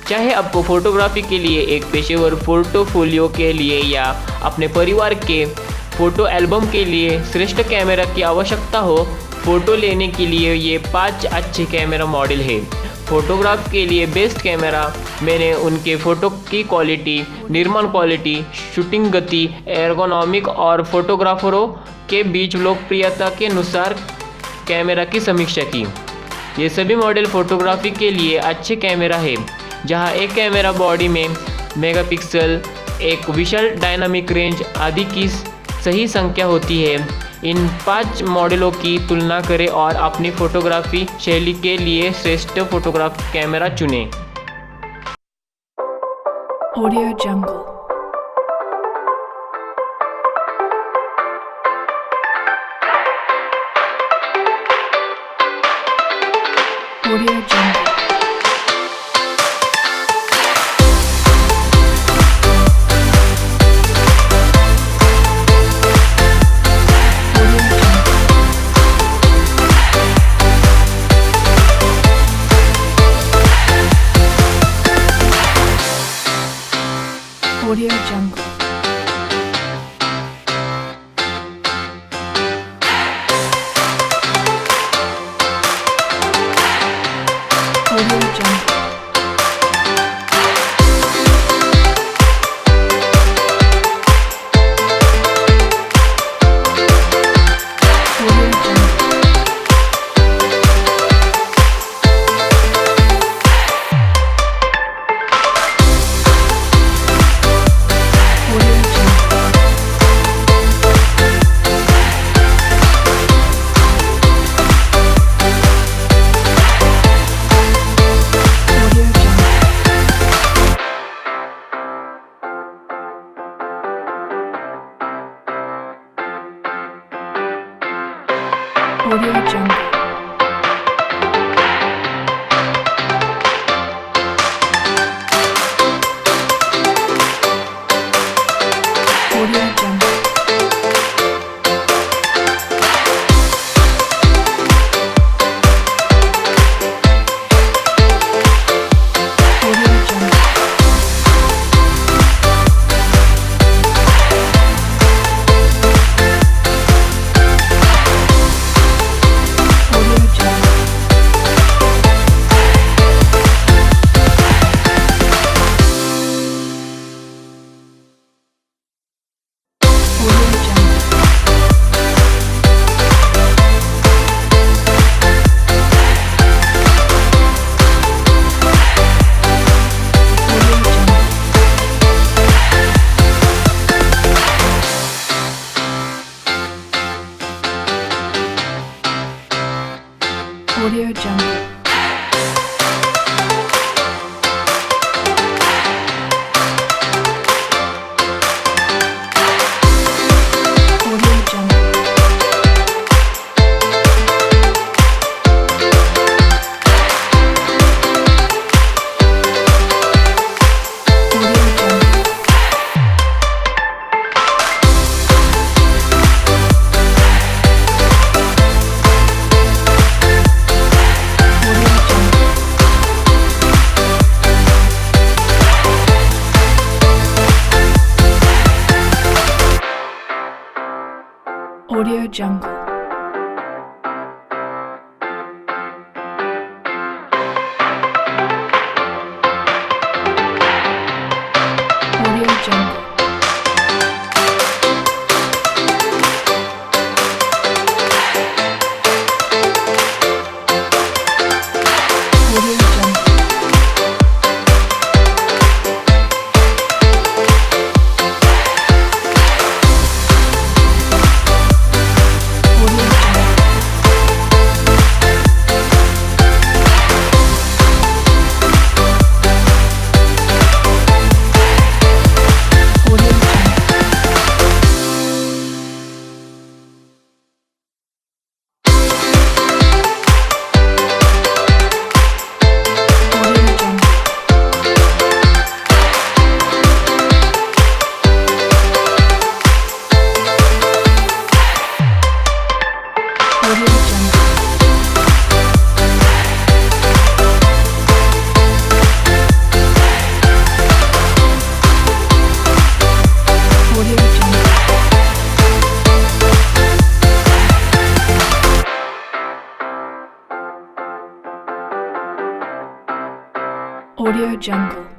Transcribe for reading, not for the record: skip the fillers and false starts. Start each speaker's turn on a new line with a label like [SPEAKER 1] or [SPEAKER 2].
[SPEAKER 1] चाहे आपको फोटोग्राफी के लिए एक पेशेवर पोर्टफोलियो के लिए या अपने परिवार के फ़ोटो एल्बम के लिए श्रेष्ठ कैमरा की आवश्यकता हो, फ़ोटो लेने के लिए ये 5 अच्छे कैमरा मॉडल है। फ़ोटोग्राफ के लिए बेस्ट कैमरा मैंने उनके फ़ोटो की क्वालिटी, निर्माण क्वालिटी, शूटिंग गति, एर्गोनॉमिक और फोटोग्राफरों के बीच लोकप्रियता के अनुसार कैमरा की समीक्षा की। ये सभी मॉडल फ़ोटोग्राफी के लिए अच्छे कैमरा है, जहां एक कैमरा बॉडी में मेगापिक्सल, एक विशाल डायनामिक रेंज आदि की सही संख्या होती है। इन 5 मॉडलों की तुलना करें और अपनी फोटोग्राफी शैली के लिए श्रेष्ठ फोटोग्राफी कैमरा चुनें।
[SPEAKER 2] ऑडियो जंगल। ऑडियो जंगल। Audio Jungle. Audio Jungle. Audio Jungle. Audio Jungle. Audio Jungle. Audio Jungle. Audio Jungle. Audio Jungle. Audio Jungle.